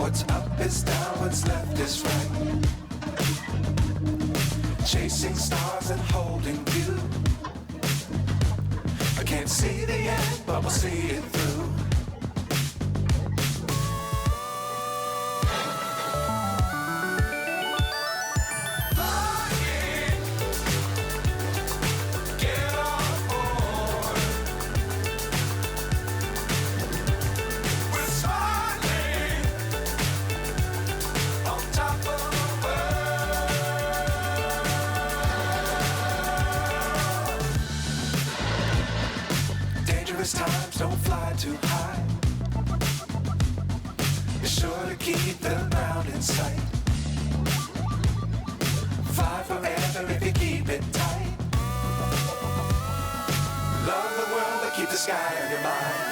What's up is down, what's left is right. Chasing stars and holding you. I can't see the end, but we'll see it through. Times don't fly too high. Be sure to keep the ground in sight. Fly forever if you keep it tight. Love the world but keep the sky on your mind.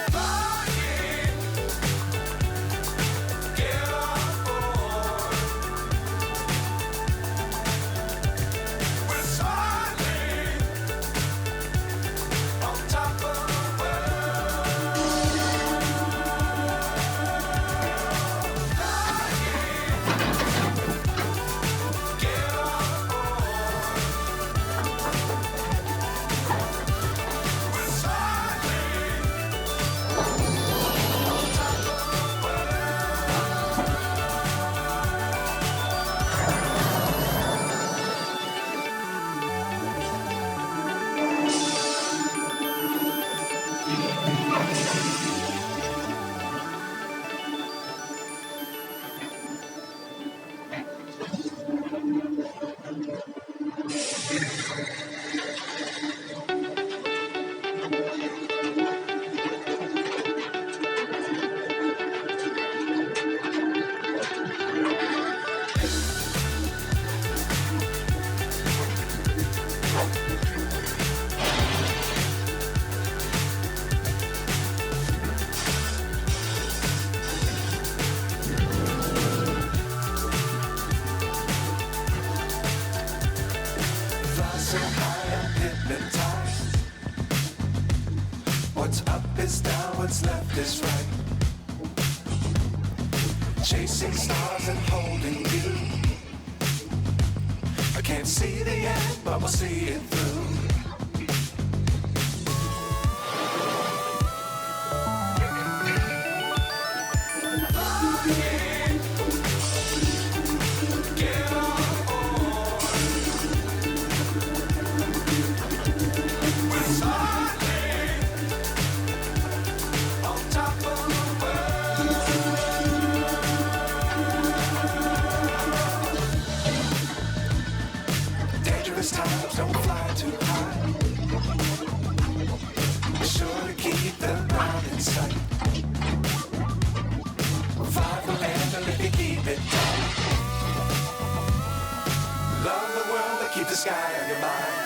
What's up is down, what's left is right. Chasing stars and holding you. I can't see the end, but we'll see it through. Times don't fly too high. Be sure to keep the ground in sight. Fly forever if you keep it tight. Love the world but keep the sky on your mind.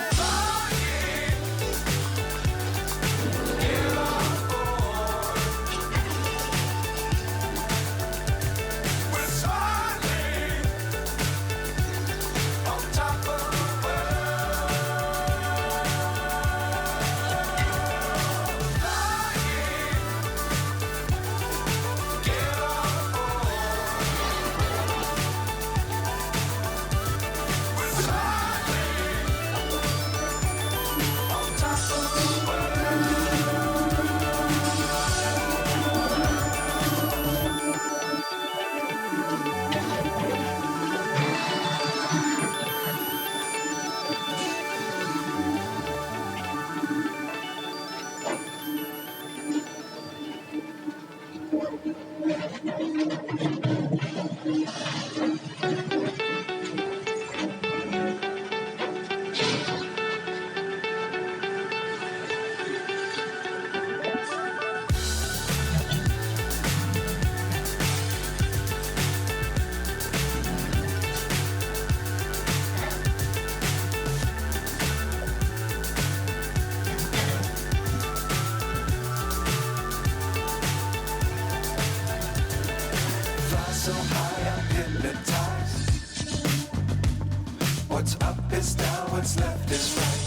What's up is down, what's left is right.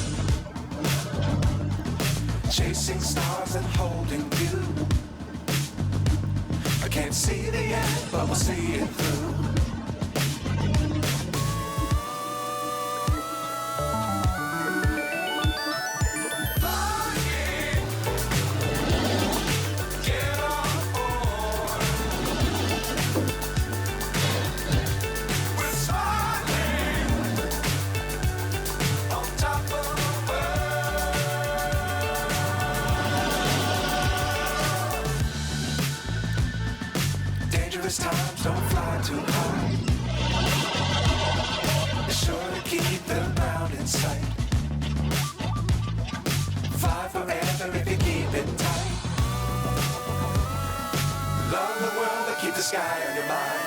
Chasing stars and holding you. I can't see the end, but we'll see it through. Times don't fly too high. Be sure to keep the ground in sight. Fly forever if you keep it tight. Love the world but keep the sky on your mind.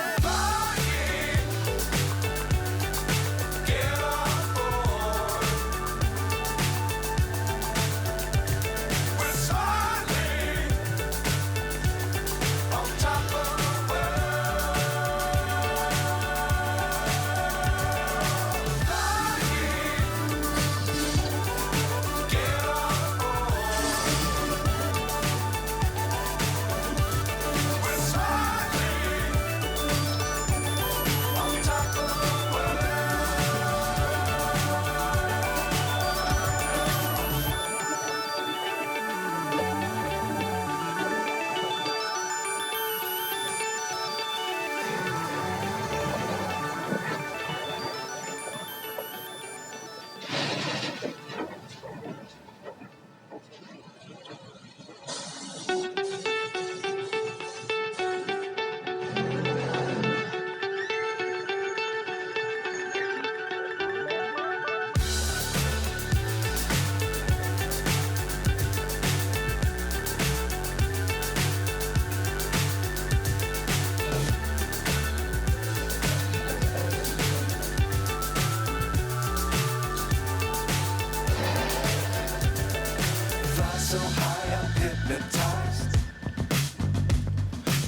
So high I'm hypnotized.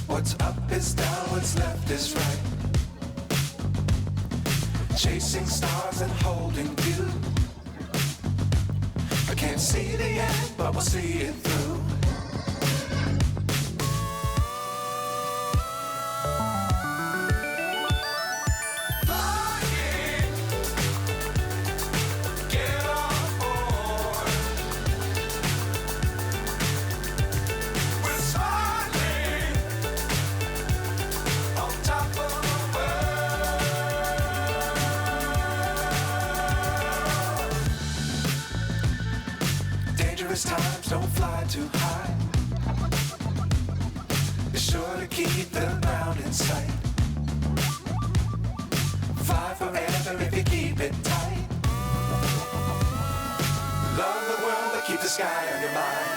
What's up is down, what's left is right. Chasing stars and holding you. I can't see the end, but we'll see it through. Times don't fly too high. Be sure to keep the ground in sight. Fly forever if you keep it tight. Love the world but keep the sky on your mind.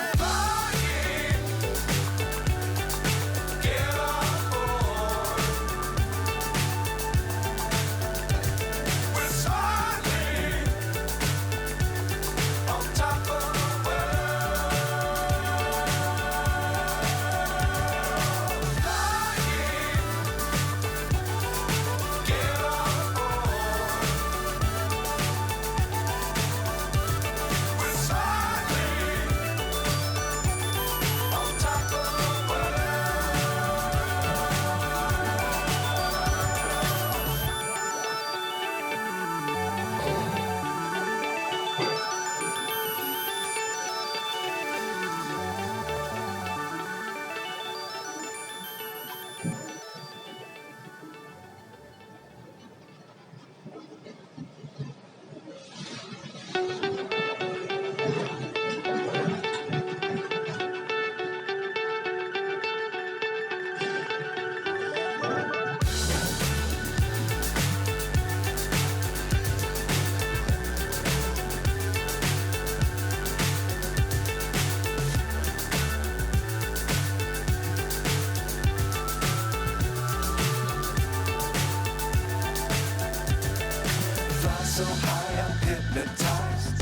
So high I'm hypnotized.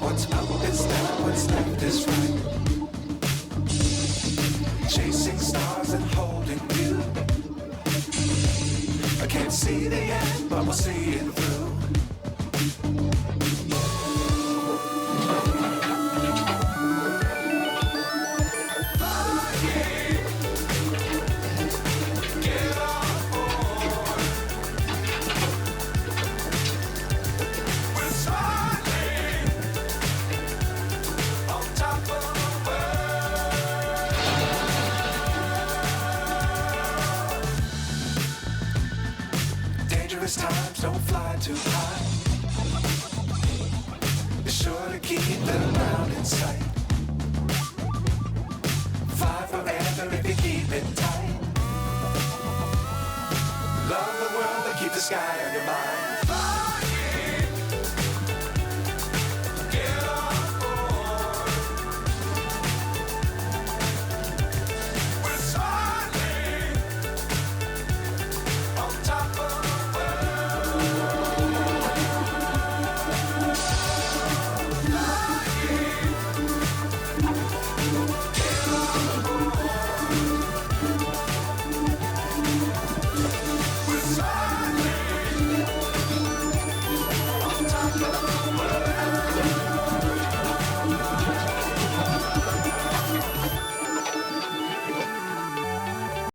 What's up is down, what's left is right. Chasing stars and holding you. I can't see the end, but we'll see it through. Flying. These times don't fly too high. Be sure to keep the ground in sight. Fly forever if you keep it tight. Love the world, but keep the sky on your mind.